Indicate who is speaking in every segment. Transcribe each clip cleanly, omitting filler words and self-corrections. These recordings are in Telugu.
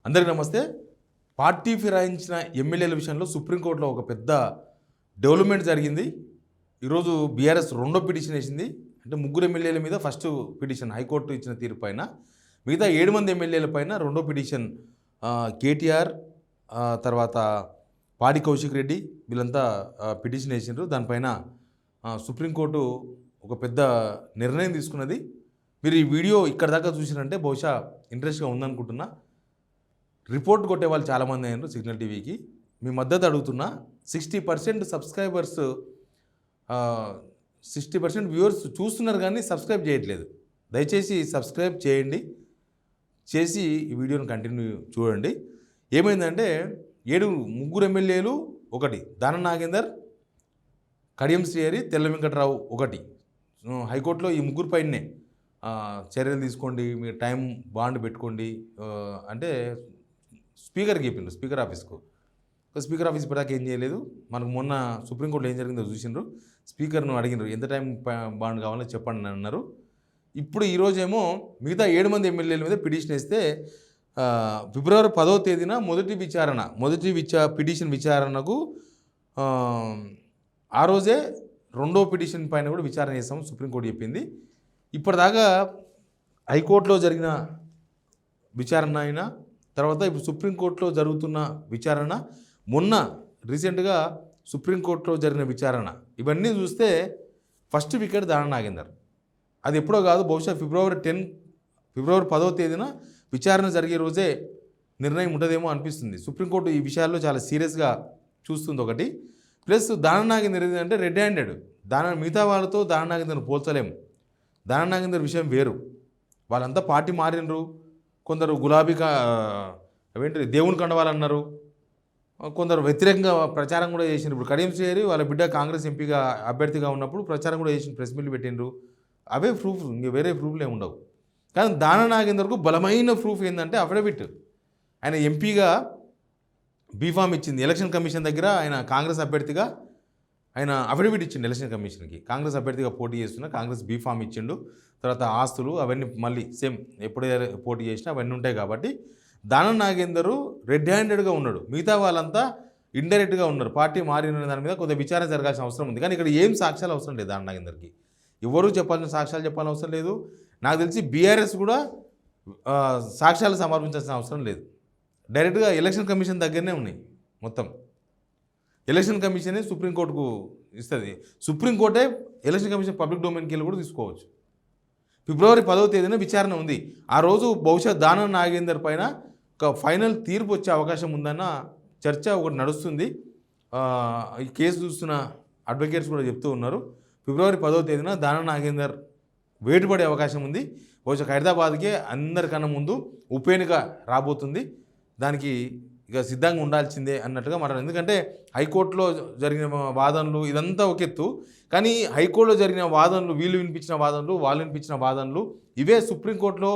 Speaker 1: అందరికీ నమస్తే. పార్టీ ఫిరాయించిన ఎమ్మెల్యేల విషయంలో సుప్రీంకోర్టులో ఒక పెద్ద డెవలప్మెంట్ జరిగింది. ఈరోజు బీఆర్ఎస్ రెండో పిటిషన్ వేసింది. అంటే ముగ్గురు ఎమ్మెల్యేల మీద ఫస్ట్ పిటిషన్ హైకోర్టు ఇచ్చిన తీర్పు పైన, మిగతా 7 మంది ఎమ్మెల్యేల పైన రెండో పిటిషన్ కేటీఆర్ తర్వాత పాడి కౌశిక్ రెడ్డి వీళ్ళంతా పిటిషన్ వేసిండ్రు. దానిపైన సుప్రీంకోర్టు ఒక పెద్ద నిర్ణయం తీసుకున్నది. మీరు ఈ వీడియో ఇక్కడ దాకా చూసినంటే బహుశా ఇంట్రెస్ట్గా ఉందనుకుంటున్నా. రిపోర్ట్ కొట్టే వాళ్ళు చాలామంది అయినారు సిగ్నల్ టీవీకి. మీ మద్దతు అడుగుతున్నా. 60% సబ్స్క్రైబర్స్ 60% వ్యూవర్స్ చూస్తున్నారు కానీ సబ్స్క్రైబ్ చేయట్లేదు. దయచేసి సబ్స్క్రైబ్ చేయండి, చేసి ఈ వీడియోని కంటిన్యూ చూడండి. ఏమైందంటే ముగ్గురు ఎమ్మెల్యేలు ఒకటి, దానం నాగేందర్, కడియం శ్రీహరి, తెల్ల వెంకట్రావు ఒకటి. హైకోర్టులో ఈ ముగ్గురు పైనే చర్యలు తీసుకోండి, మీరు టైం బాండ్ పెట్టుకోండి అంటే స్పీకర్కి చెప్పిండ్రు, స్పీకర్ ఆఫీస్కు. స్పీకర్ ఆఫీస్ ఇప్పటిదాకా ఏం చేయలేదు. మనకు మొన్న సుప్రీంకోర్టులో ఏం జరిగిందో చూసిండ్రు. స్పీకర్ను అడిగినారు ఎంత టైం బాండ్ కావాలో చెప్పండి అని అన్నారు. ఇప్పుడు ఈరోజేమో మిగతా 7 మంది ఎమ్మెల్యేల మీద పిటిషన్ వేస్తే ఫిబ్రవరి 10వ తేదీన మొదటి పిటిషన్ విచారణకు ఆ రోజే రెండో పిటిషన్ పైన కూడా విచారణ చేస్తామని సుప్రీంకోర్టు చెప్పింది. ఇప్పటిదాకా హైకోర్టులో జరిగిన విచారణ అయినా తర్వాత ఇప్పుడు సుప్రీంకోర్టులో జరుగుతున్న విచారణ, మొన్న రీసెంట్గా సుప్రీంకోర్టులో జరిగిన విచారణ, ఇవన్నీ చూస్తే ఫస్ట్ వికెట్ దానం నాగేందర్. అది ఎప్పుడో కాదు, బహుశా ఫిబ్రవరి 10వ తేదీన విచారణ జరిగే రోజే నిర్ణయం ఉంటుందేమో అనిపిస్తుంది. సుప్రీంకోర్టు ఈ విషయాల్లో చాలా సీరియస్గా చూస్తుంది ఒకటి. ప్లస్ దానం నాగేందర్ ఏంటంటే రెడ్ హ్యాండెడ్. మిగతా వాళ్ళతో దానం నాగేందర్ని పోల్చలేము. దానం నాగేందర్ విషయం వేరు. వాళ్ళంతా పార్టీ మారినరు. కొందరు అవేంటి దేవుని కండవాలన్నారు, కొందరు వ్యతిరేకంగా ప్రచారం కూడా చేసిండ్రు. ఇప్పుడు కడియం శ్రీహరి వాళ్ళ బిడ్డ కాంగ్రెస్ ఎంపీగా అభ్యర్థిగా ఉన్నప్పుడు ప్రచారం కూడా చేసిన, ప్రెస్ మీట్లు పెట్టిండ్రు. అవే ప్రూఫ్, ఇంక వేరే ప్రూఫ్లు ఏమి ఉండవు. కానీ దానం నాగేందర్కు బలమైన ప్రూఫ్ ఏంటంటే అఫిడవిట్. ఆయన ఎంపీగా బీఫామ్ ఇచ్చింది ఎలక్షన్ కమిషన్ దగ్గర. ఆయన కాంగ్రెస్ అభ్యర్థిగా ఆయన అఫిడవిట్ ఇచ్చిండు ఎలక్షన్ కమిషన్కి. కాంగ్రెస్ అభ్యర్థిగా పోటీ చేస్తున్నా కాంగ్రెస్ బీఫామ్ ఇచ్చిండు. తర్వాత ఆస్తులు అవన్నీ మళ్ళీ సేమ్ ఎప్పుడే పోటీ చేసినా అవన్నీ ఉంటాయి. కాబట్టి దానం నాగేందర్ రెడ్ హ్యాండెడ్గా ఉన్నాడు, మిగతా వాళ్ళంతా ఇండైరెక్ట్గా ఉన్నారు. పార్టీ మారిన దాని మీద కొంత విచారణ జరగాల్సిన అవసరం ఉంది. కానీ ఇక్కడ ఏం సాక్ష్యాలు అవసరం లేదు. దానం నాగేందర్కి ఎవరు చెప్పాల్సిన సాక్ష్యాలు చెప్పాల్సిన అవసరం లేదు. నాకు తెలిసి బీఆర్ఎస్ కూడా సాక్ష్యాలు సమర్పించాల్సిన అవసరం లేదు. డైరెక్ట్గా ఎలక్షన్ కమిషన్ దగ్గరనే ఉన్నాయి. మొత్తం ఎలక్షన్ కమిషనే సుప్రీంకోర్టుకు ఇస్తుంది. సుప్రీంకోర్టే ఎలక్షన్ కమిషన్ పబ్లిక్ డొమైన్కి వెళ్ళి కూడా తీసుకోవచ్చు. ఫిబ్రవరి 10వ తేదీన విచారణ ఉంది. ఆ రోజు బహుశా దానం నాగేందర్ పైన ఒక ఫైనల్ తీర్పు వచ్చే అవకాశం ఉందన్న చర్చ ఒకటి నడుస్తుంది. ఈ కేసు చూస్తున్న అడ్వకేట్స్ కూడా చెప్తూ ఉన్నారు. ఫిబ్రవరి 10వ తేదీన దానం నాగేందర్ వేటుపడే అవకాశం ఉంది. బహుశా ఖైరతాబాద్కే అందరికన్నా ముందు ఉప ఎన్నిక రాబోతుంది. దానికి ఇక సిద్ధంగా ఉండాల్సిందే అన్నట్టుగా మాట్లాడారు. ఎందుకంటే హైకోర్టులో జరిగిన వాదనలు ఇదంతా ఒక ఎత్తు, కానీ హైకోర్టులో జరిగిన వాదనలు, వీళ్ళు వినిపించిన వాదనలు, వాళ్ళు వినిపించిన వాదనలు, ఇవే సుప్రీంకోర్టులో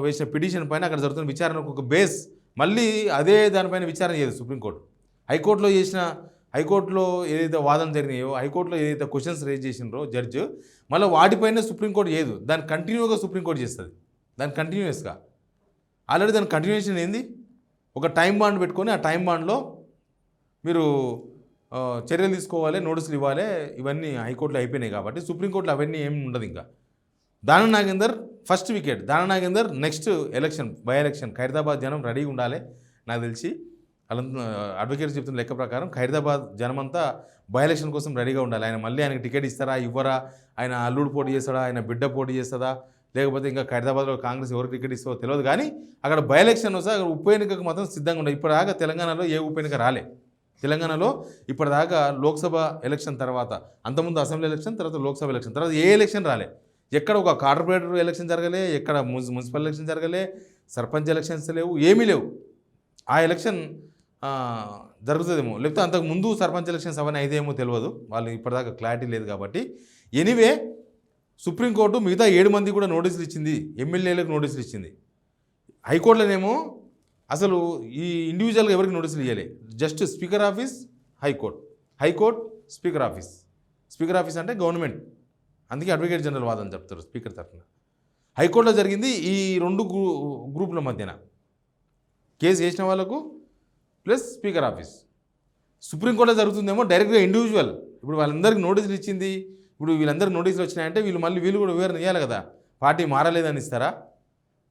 Speaker 1: వేసిన పిటిషన్ పైన అక్కడ జరుగుతున్న విచారణకు ఒక బేస్. మళ్ళీ అదే దానిపైన విచారణ చేయదు సుప్రీంకోర్టు. హైకోర్టులో ఏదైతే వాదనలు జరిగినాయో, హైకోర్టులో ఏదైతే క్వశ్చన్స్ రేజ్ చేసినారో జడ్జి, మళ్ళీ వాటిపైన సుప్రీంకోర్టు చేయదు. దాన్ని కంటిన్యూగా సుప్రీంకోర్టు చేస్తుంది. దాన్ని కంటిన్యూస్గా ఆల్రెడీ దాని కంటిన్యూషన్ ఏంది, ఒక టైం బాండ్ పెట్టుకొని ఆ టైం బాండ్లో మీరు చర్యలు తీసుకోవాలి, నోటీసులు ఇవ్వాలి. ఇవన్నీ హైకోర్టులో అయిపోయినాయి కాబట్టి సుప్రీంకోర్టులో అవన్నీ ఏమి ఉండదు. ఇంకా Danam Nagender first wicket. Danam Nagender next election, by election Khairatabad జనం రెడీగా ఉండాలి. నాకు తెలిసి అడ్వకేట్స్ చెప్తున్న లెక్క ప్రకారం ఖైరతాబాద్ జనమంతా బై ఎలక్షన్ కోసం రెడీగా ఉండాలి. ఆయన మళ్ళీ ఆయనకి టికెట్ ఇస్తారా ఇవ్వరా, ఆయన అల్లుడు పోటీ చేస్తాడా, ఆయన బిడ్డ పోటీ చేస్తుందా, లేకపోతే ఇంకా ఖైరతాబాద్లో కాంగ్రెస్ ఎవరికి టికెట్ ఇస్తారో తెలియదు. కానీ అక్కడ బై ఎలక్షన్ వస్తే అక్కడ ఉప ఎన్నికకు మాత్రం సిద్ధంగా ఉండాలి. ఇప్పటిదాకా తెలంగాణలో ఏ ఉప ఎన్నిక రాలే. తెలంగాణలో ఇప్పటిదాకా లోక్సభ ఎలక్షన్ తర్వాత, అంతకుముందు అసెంబ్లీ ఎలక్షన్, తర్వాత లోక్సభ ఎలక్షన్, తర్వాత ఏ ఎలక్షన్ రాలే. ఎక్కడ ఒక కార్పొరేటర్ ఎలక్షన్ జరగలే, ఎక్కడ మున్సిపల్ ఎలక్షన్ జరగలే, సర్పంచ్ ఎలక్షన్స్ లేవు, ఏమీ లేవు. ఆ ఎలక్షన్ జరుగుతుందేమో, లేకపోతే అంతకుముందు సర్పంచ్ ఎలక్షన్స్ అవన్నీ అయితేమో తెలియదు. వాళ్ళు ఇప్పటిదాకా క్లారిటీ లేదు. కాబట్టి ఎనీవే సుప్రీంకోర్టు మిగతా 7 మంది కూడా నోటీసులు ఇచ్చింది, ఎమ్మెల్యేలకు నోటీసులు ఇచ్చింది. హైకోర్టులోనేమో అసలు ఈ ఇండివిజువల్గా ఎవరికి నోటీసులు ఇవ్వాలి. Just speaker office, high court speaker office అంటే గవర్నమెంట్. అందుకే అడ్వకేట్ జనరల్ వాదన చెప్తారు స్పీకర్ తరఫున. హైకోర్టులో జరిగింది ఈ 2 గ్రూపుల మధ్యన. కేసు వేసిన వాళ్ళకు ప్లస్ స్పీకర్ ఆఫీస్. సుప్రీంకోర్టులో జరుగుతుందేమో డైరెక్ట్గా ఇండివిజువల్. ఇప్పుడు వాళ్ళందరికీ నోటీసులు ఇచ్చింది, ఇప్పుడు వీళ్ళందరికీ నోటీసులు వచ్చినాయంటే వీళ్ళు కూడా వివరణ ఇవ్వాలి కదా. పార్టీ మారలేదని ఇస్తారా?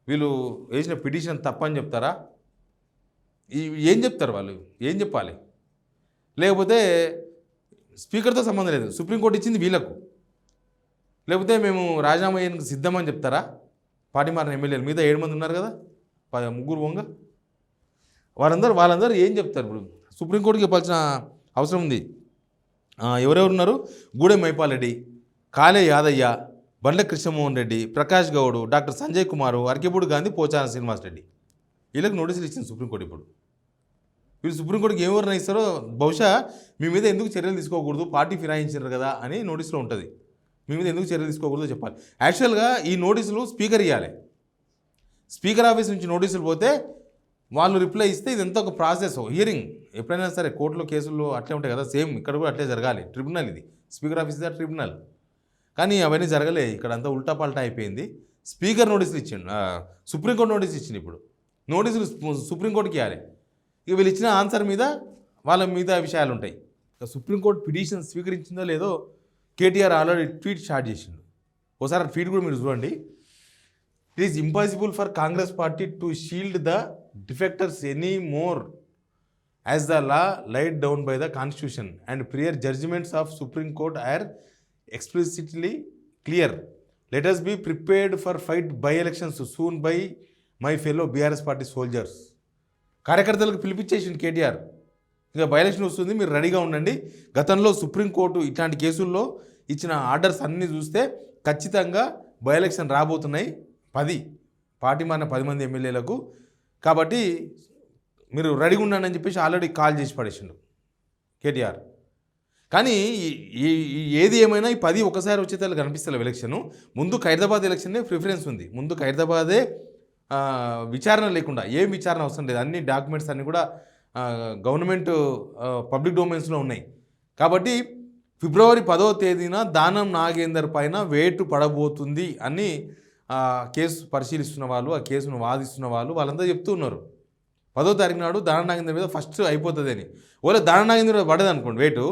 Speaker 1: వీళ్ళు వేసిన పిటిషన్ తప్పని చెప్తారా? ఏం చెప్తారు వాళ్ళు? ఏం చెప్పాలి? లేకపోతే స్పీకర్తో సంబంధం లేదు, సుప్రీంకోర్టు ఇచ్చింది వీళ్ళకు. లేకపోతే మేము రాజీనామా అయ్యేందుకు సిద్ధమని చెప్తారా? పార్టీ మారిన ఎమ్మెల్యేలు మీద 7 మంది ఉన్నారు కదా, 3 వంగ వాళ్ళందరూ ఏం చెప్తారు? ఇప్పుడు సుప్రీంకోర్టుకి చెప్పాల్సిన అవసరం ఉంది. ఎవరెవరు ఉన్నారు? గూడెం మైపాల్ రెడ్డి, కాళే యాదయ్య, బండ్ల కృష్ణమోహన్ రెడ్డి, ప్రకాష్ గౌడ్, డాక్టర్ సంజయ్ కుమార్, అరకెపూడి గాంధీ, పోచాన శ్రీనివాస్ రెడ్డి. వీళ్ళకి నోటీసులు ఇచ్చింది సుప్రీంకోర్టు. ఇప్పుడు వీళ్ళు సుప్రీంకోర్టుకి ఏం వివరణ ఇస్తారో, బహుశా మీ మీద ఎందుకు చర్యలు తీసుకోకూడదు, పార్టీ ఫిరాయించారు కదా అని నోటీసులో ఉంటుంది. మీ మీద ఎందుకు చర్యలు తీసుకోకూడదో చెప్పాలి. యాక్చువల్గా ఈ నోటీసులు స్పీకర్ ఇవ్వాలి. స్పీకర్ ఆఫీస్ నుంచి నోటీసులు పోతే వాళ్ళు రిప్లై ఇస్తే ఇదంతా ఒక ప్రాసెస్, హియరింగ్. ఎప్పుడైనా సరే కోర్టులో కేసుల్లో అట్లే ఉంటాయి కదా, సేమ్ ఇక్కడ కూడా అట్లే జరగాలి. ట్రిబ్యునల్ ఇది, స్పీకర్ ఆఫీస్ దా ట్రిబ్యునల్. కానీ అవన్నీ జరగలే, ఇక్కడ అంతా ఉల్టా పల్టా అయిపోయింది. స్పీకర్ నోటీసులు ఇచ్చిండు, సుప్రీంకోర్టు నోటీస్ ఇచ్చింది. ఇప్పుడు నోటీసులు సుప్రీంకోర్టుకి ఇవ్వాలి. ఇక వీళ్ళు ఇచ్చిన ఆన్సర్ మీద వాళ్ళ మీద విషయాలు ఉంటాయి. సుప్రీంకోర్టు పిటిషన్ స్వీకరించిందో లేదో కేటీఆర్ ఆల్రెడీ ట్వీట్ స్టార్ట్ చేసిండు. ఒకసారి ఆ ట్వీట్ కూడా మీరు చూడండి. It is impossible for Congress party to shield the defectors any more as the law laid down by the constitution and prior judgements of supreme court are explicitly clear. Let us be prepared for fight by elections soon by my fellow BRS party soldiers. కార్యకర్తలకు పిలిపించేసింది కేటీఆర్. ఇక బై ఎలక్షన్ వస్తుంది, మీరు రెడీగా ఉండండి. గతంలో సుప్రీంకోర్టు ఇట్లాంటి కేసుల్లో ఇచ్చిన ఆర్డర్స్ అన్నీ చూస్తే ఖచ్చితంగా బై ఎలక్షన్ రాబోతున్నాయి 10 పార్టీ మారిన 10 మంది ఎమ్మెల్యేలకు. కాబట్టి మీరు రెడీగా ఉండండి అని చెప్పేసి ఆల్రెడీ కాల్ చేసి పడేసిండు కేటీఆర్. కానీ ఏది ఏమైనా ఈ 10 ఒకసారి వచ్చేదాన్ని కనిపిస్తలేదు ఎలక్షను. ముందు ఖైరదాబాద్ ఎలక్షన్నే ప్రిఫరెన్స్ ఉంది. ముందు ఖైరదాబాదే విచారణ లేకుండా, ఏం విచారణ అవసరం లేదు. అన్ని డాక్యుమెంట్స్ అన్నీ కూడా గవర్నమెంట్ పబ్లిక్ డొమైన్స్లో ఉన్నాయి. కాబట్టి ఫిబ్రవరి 10వ తేదీన దానం నాగేందర్ పైన వేటు పడబోతుంది అని కేసు పరిశీలిస్తున్న వాళ్ళు, ఆ కేసును వాదిస్తున్న వాళ్ళంతా చెప్తూ ఉన్నారు. 10వ తారీఖు నాడు దానం నాగేందర్ మీద ఫస్ట్ అయిపోతుంది అని. ఒకవేళ దానం నాగేందర్ మీద పడదు అనుకోండి వేటు,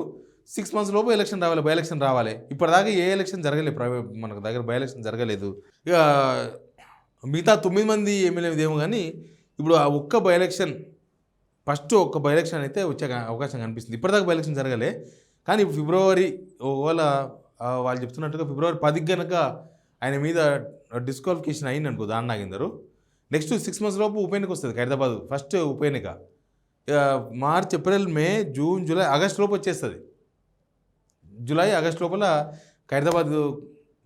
Speaker 1: 6 months లోపు ఎలక్షన్ రావాలి, బై ఎలక్షన్ రావాలి. ఇప్పటిదాకా ఏ ఎలక్షన్ జరగలేదు, మనకు దగ్గర బై ఎలక్షన్ జరగలేదు. ఇక మిగతా 9 మంది ఎమ్మెల్యేది ఏమో కానీ ఇప్పుడు ఆ ఒక్క బై ఎలక్షన్, ఫస్ట్ ఒక్క బై ఎలక్షన్ అయితే వచ్చే అవకాశం కనిపిస్తుంది. ఇప్పటిదాకా బై ఎలక్షన్ జరగలే. కానీ ఫిబ్రవరి, ఒకవేళ వాళ్ళు చెప్తున్నట్టుగా ఫిబ్రవరి 10కి కనుక ఆయన మీద డిస్క్వాలిఫికేషన్ అయింది అనుకో దానం నాగేందరు, నెక్స్ట్ 6 months లోపు ఉప ఎన్నిక వస్తుంది ఖైరదాబాద్, ఫస్ట్ ఉప ఎన్నిక. మార్చ్, ఏప్రిల్, మే, జూన్, జూలై, ఆగస్ట్ లోపు వచ్చేస్తుంది. జూలై, ఆగస్ట్ లోపల ఖైరదాబాద్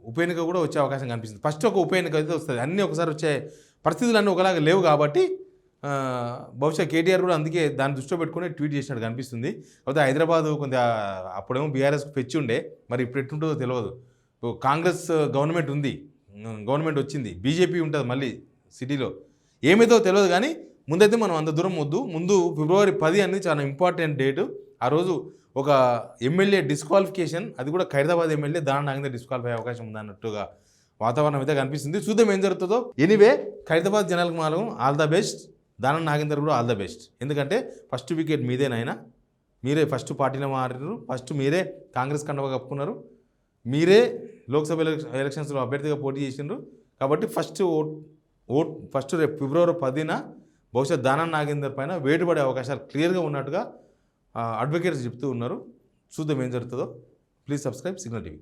Speaker 1: ఉప ఎన్నిక కూడా వచ్చే అవకాశం కనిపిస్తుంది. ఫస్ట్ ఒక ఉప ఎన్నిక అయితే వస్తుంది. అన్నీ ఒకసారి వచ్చే పరిస్థితులు అన్నీ ఒకలాగా లేవు కాబట్టి బహుశా కేటీఆర్ కూడా అందుకే దాన్ని దృష్టిలో పెట్టుకుని ట్వీట్ చేసినట్టు కనిపిస్తుంది. కాకపోతే హైదరాబాద్ కొంత అప్పుడేమో బీఆర్ఎస్కి పెచ్చి ఉండే, మరి ఇప్పుడు ఎట్టుంటుందో తెలియదు. కాంగ్రెస్ గవర్నమెంట్ ఉంది, గవర్నమెంట్ వచ్చింది, బీజేపీ ఉంటుంది మళ్ళీ సిటీలో, ఏమైతే తెలియదు. కానీ ముందైతే మనం అంత దూరం వద్దు. ముందు ఫిబ్రవరి 10 అనేది చాలా ఇంపార్టెంట్ డేటు. ఆ రోజు ఒక ఎమ్మెల్యే డిస్క్వాలిఫికేషన్, అది కూడా ఖైరదాబాద్ ఎమ్మెల్యే దానం నాగేందర్ డిస్క్వాలిఫై అయ్యే అవకాశం ఉందన్నట్టుగా వాతావరణం అయితే కనిపిస్తుంది. చూద్దాం ఏం జరుగుతుందో. ఎనీవే, ఖైరదాబాద్ జనాలకు మాత్రం all the best, Danam Nagender కూడా ఆల్ ద బెస్ట్. ఎందుకంటే ఫస్ట్ వికెట్ మీదేనాయన, మీరే ఫస్ట్ పార్టీలో మారారు, ఫస్ట్ మీరే కాంగ్రెస్ కండవ కప్పుకున్నారు, మీరే లోక్సభ ఎలక్షన్స్లో అభ్యర్థిగా పోటీ చేసిండ్రు. కాబట్టి ఫస్ట్ రేపు ఫిబ్రవరి 10న బహుశా దానం నాగేందర్ పైన వేటుపడే అవకాశాలు క్లియర్గా ఉన్నట్టుగా అడ్వకేట్స్ చెప్తూ ఉన్నారు. చూద్దాం ఏం జరుగుతుందో. Please subscribe signal TV.